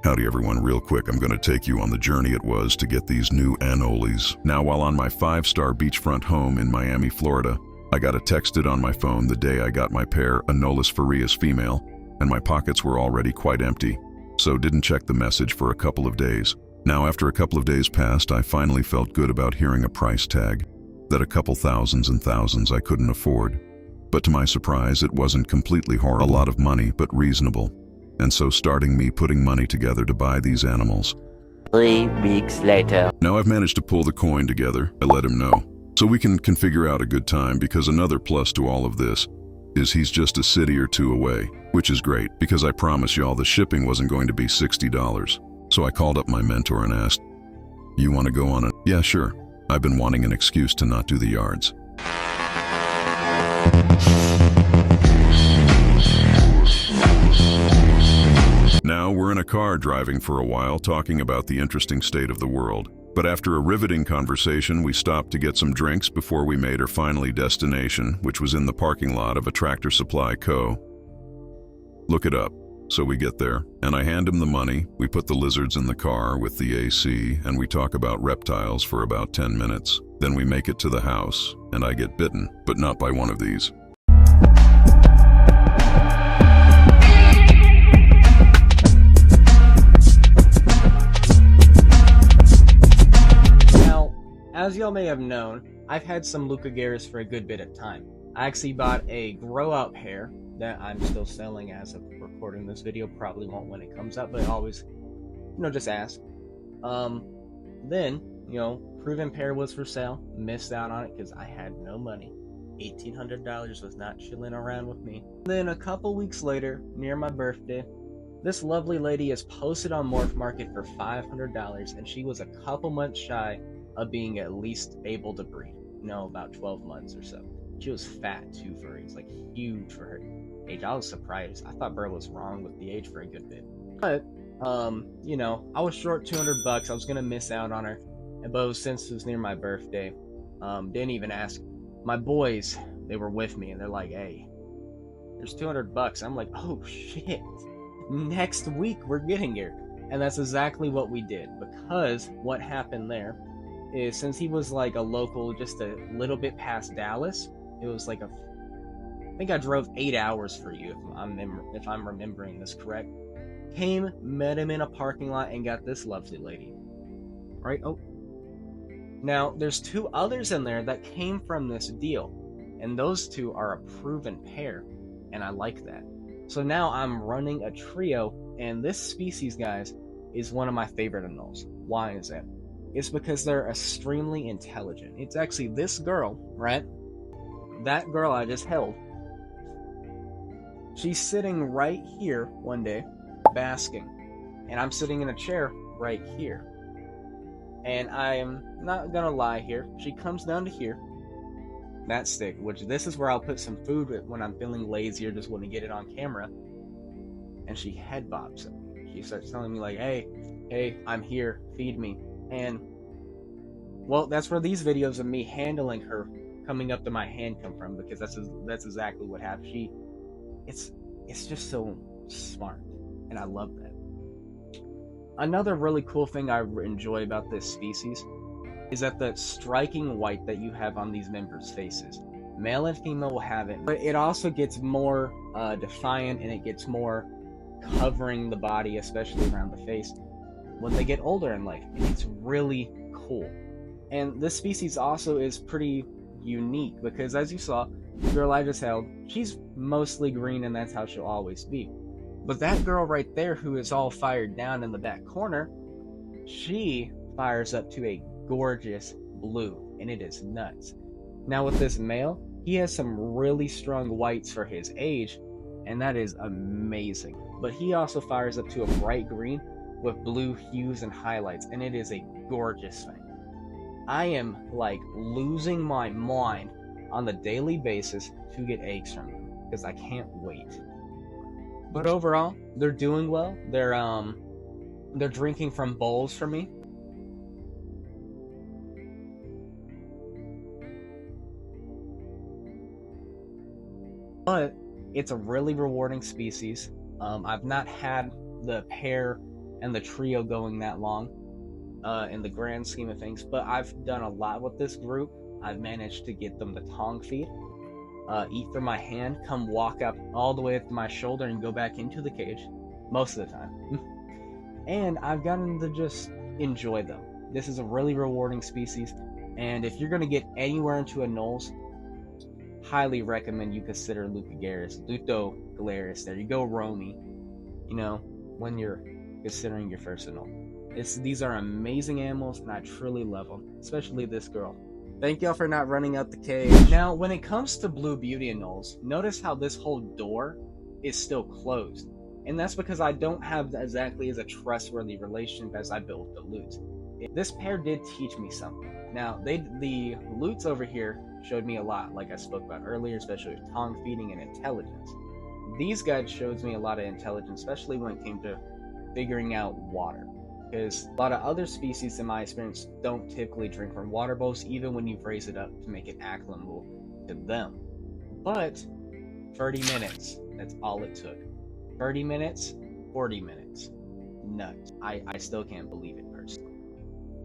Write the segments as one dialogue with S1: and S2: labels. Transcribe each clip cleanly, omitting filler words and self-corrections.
S1: Howdy everyone, real quick, I'm gonna take you on the journey it was to get these new Anoles. Now, while on my 5-star beachfront home in Miami, Florida, I got a texted on my phone the day I got my pair, Anoles furias female, and my pockets were already quite empty, so didn't check the message for a couple of days. Now, after a couple of days passed, I finally felt good about hearing a price tag, that a couple thousands and thousands I couldn't afford. But to my surprise, it wasn't completely horrible. A lot of money, but reasonable. And so starting me putting money together to buy these animals.
S2: 3 weeks later.
S1: Now I've managed to pull the coin together, I let him know. So we can figure out a good time, because another plus to all of this is he's just a city or two away, which is great, because I promise y'all the shipping wasn't going to be $60. So I called up my mentor and asked, "You want to go on it?" "Yeah, sure. I've been wanting an excuse to not do the yards." Now we're in a car driving for a while, talking about the interesting state of the world. But after a riveting conversation, we stopped to get some drinks before we made our final destination, which was in the parking lot of a Tractor Supply Co. Look it up. So we get there, and I hand him the money, we put the lizards in the car with the AC, and we talk about reptiles for about 10 minutes. Then we make it to the house, and I get bitten, but not by one of these.
S3: As y'all may have known, I've had some Luca Garis for a good bit of time. I actually bought a grow-out pair that I'm still selling as of recording this video. Probably won't when it comes out, but always, just ask. Then, proven pair was for sale. Missed out on it because I had no money. $1,800 was not chilling around with me. Then a couple weeks later, near my birthday, this lovely lady is posted on Morph Market for $500, and she was a couple months shy of being at least able to breed. About 12 months or so. She was fat too for her age, like huge for her age. I was surprised. I thought Burr was wrong with the age for a good bit. But, I was short $200. I was gonna miss out on her. But since it was near my birthday, didn't even ask. My boys, they were with me, and they're like, "Hey, there's $200." I'm like, "Oh shit! Next week we're getting here," and that's exactly what we did. Because what happened there is, since he was like a local, just a little bit past Dallas, it was like I think I drove 8 hours for you, if I'm remembering this correct. Came, met him in a parking lot, and got this lovely lady. Right? Oh. Now, there's 2 others in there that came from this deal, and those 2 are a proven pair, and I like that. So now I'm running a trio, and this species, guys, is one of my favorite Anoles. Why is that? It's because they're extremely intelligent. It's actually this girl, right? That girl I just held. She's sitting right here one day, basking. And I'm sitting in a chair right here. And I am not gonna lie here. She comes down to here. That stick, which this is where I'll put some food when I'm feeling lazy or just want to get it on camera. And she head bobs at me. She starts telling me like, hey, I'm here, feed me. And, well, that's where these videos of me handling her coming up to my hand come from, because that's exactly what happened. It's just so smart, and I love that. Another really cool thing I enjoy about this species is that the striking white that you have on these members' faces. Male and female will have it, but it also gets more defiant, and it gets more covering the body, especially around the face, when they get older in life, and it's really cool. And this species also is pretty unique, because as you saw, the girl I just held, she's mostly green, and that's how she'll always be. But that girl right there, who is all fired down in the back corner, she fires up to a gorgeous blue, and it is nuts. Now with this male, he has some really strong whites for his age, and that is amazing. But he also fires up to a bright green with blue hues and highlights, and it is a gorgeous thing. I am like losing my mind on the daily basis to get eggs from them, because I can't wait. But overall, they're doing well. They're drinking from bowls for me. But it's a really rewarding species. I've not had the pair and the trio going that long in the grand scheme of things. But I've done a lot with this group. I've managed to get them to tongue feed, eat from my hand, come walk up all the way up to my shoulder and go back into the cage most of the time. And I've gotten to just enjoy them. This is a really rewarding species, and if you're going to get anywhere into Anoles, highly recommend you consider Luca Garis. There you go, Romy. You know, when you're considering your first Anole. These are amazing animals, and I truly love them, especially this girl. Thank y'all for not running out the cage. Now, when it comes to Blue Beauty Anoles, notice how this whole door is still closed. And that's because I don't have exactly as a trustworthy relationship as I built with the Lutes. This pair did teach me something. Now, the Lutes over here showed me a lot, like I spoke about earlier, especially with tongue feeding and intelligence. These guys showed me a lot of intelligence, especially when it came to figuring out water. Because a lot of other species, in my experience, don't typically drink from water bowls, even when you raise it up to make it acclimatable to them. But 30 minutes, that's all it took. 30 minutes, 40 minutes. Nuts. I still can't believe it personally.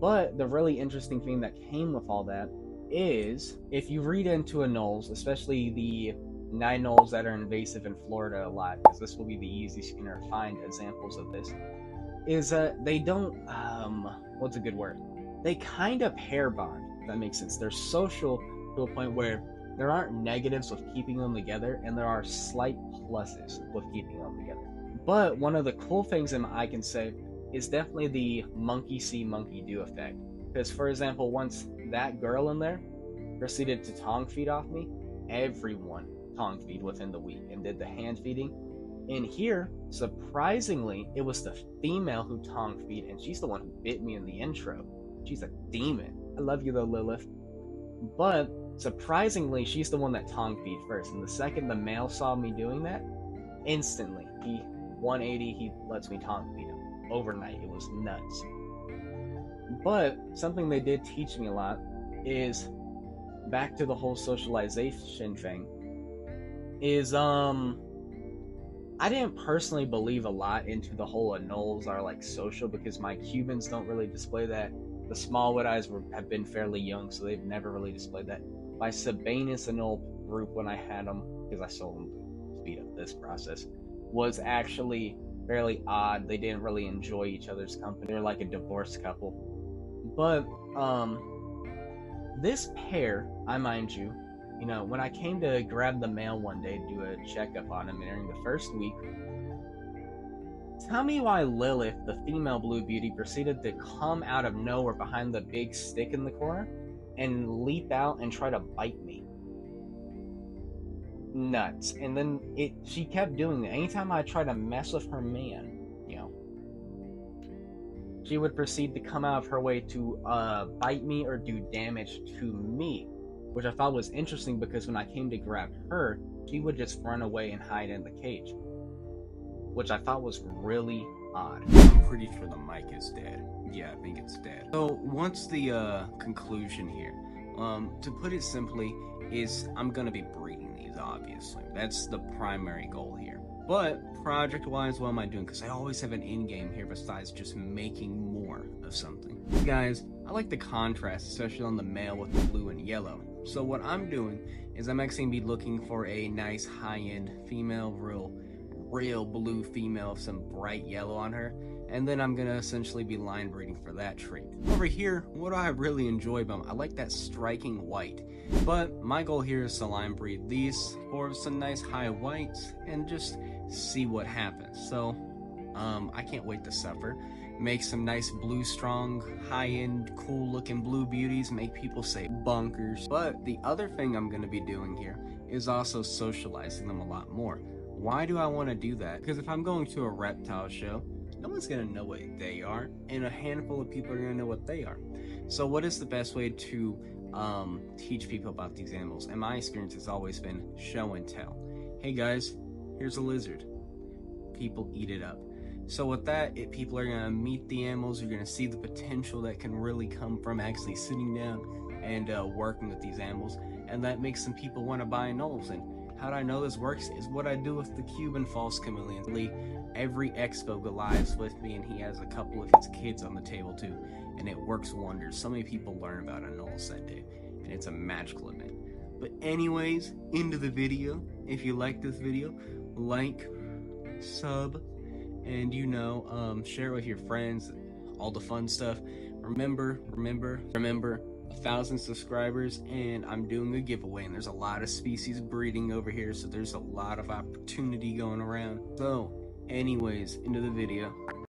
S3: But the really interesting thing that came with all that is, if you read into Anoles, especially the 9 Anoles that are invasive in Florida a lot, because this will be the easiest you're going to find examples of this, is that they don't, what's a good word? They kind of pair bond, if that makes sense. They're social to a point where there aren't negatives with keeping them together, and there are slight pluses with keeping them together. But one of the cool things I can say is definitely the monkey see, monkey do effect. Because, for example, once that girl in there proceeded to tongue feed off me, everyone tongue feed within the week and did the hand feeding. And here, surprisingly, it was the female who tongue feed, and she's the one who bit me in the intro. She's a demon. I love you though, Lilith. But surprisingly, she's the one that tongue feed first. And the second the male saw me doing that, instantly, he 180, he lets me tongue feed him. Overnight, it was nuts. But something they did teach me a lot is, back to the whole socialization thing, is I didn't personally believe a lot into the whole Anoles are like social, because my Cubans don't really display that. The smallwood eyes have been fairly young, so they've never really displayed that. My Sabanus Anole group, when I had them, because I sold them to speed up this process, was actually fairly odd. They didn't really enjoy each other's company. They're like a divorced couple. But this pair, I mind you, when I came to grab the male one day to do a checkup on him during the first week, tell me why Lilith, the female Blue Beauty, proceeded to come out of nowhere behind the big stick in the corner and leap out and try to bite me. Nuts. And then she kept doing it. Anytime I tried to mess with her man, she would proceed to come out of her way to bite me or do damage to me, which I thought was interesting, because when I came to grab her, she would just run away and hide in the cage, which I thought was really odd.
S4: I'm pretty sure the mic is dead. Yeah, I think it's dead. So what's the conclusion here? To put it simply, is I'm gonna be breeding these, obviously. That's the primary goal here. But project-wise, what am I doing? Because I always have an end game here besides just making more of something. Guys, I like the contrast, especially on the male with the blue and yellow. So what I'm doing is I'm actually going to be looking for a nice high-end female, real blue female with some bright yellow on her. And then I'm going to essentially be line breeding for that trait. Over here, what do I really enjoy about them? I like that striking white. But my goal here is to line breed these for some nice high whites and just see what happens. So I can't wait to suffer. Make some nice blue strong, high-end, cool-looking blue beauties, make people say bunkers. But the other thing I'm going to be doing here is also socializing them a lot more. Why do I want to do that? Because if I'm going to a reptile show, no one's going to know what they are, and a handful of people are going to know what they are. So what is the best way to teach people about these animals? And my experience has always been show and tell. Hey guys, here's a lizard. People eat it up. So with that, people are going to meet the animals, you're going to see the potential that can really come from actually sitting down and working with these animals, and that makes some people want to buy Anoles. And how do I know this works is what I do with the Cuban false chameleons. every expo go lives with me, and he has a couple of his kids on the table too, and it works wonders. So many people learn about Anoles that day, and it's a magical event. But anyways, into the video. If you like this video, like, sub, and share it with your friends, all the fun stuff. Remember 1,000 subscribers, and I'm doing a giveaway, and there's a lot of species breeding over here, so there's a lot of opportunity going around. So anyways, into the video.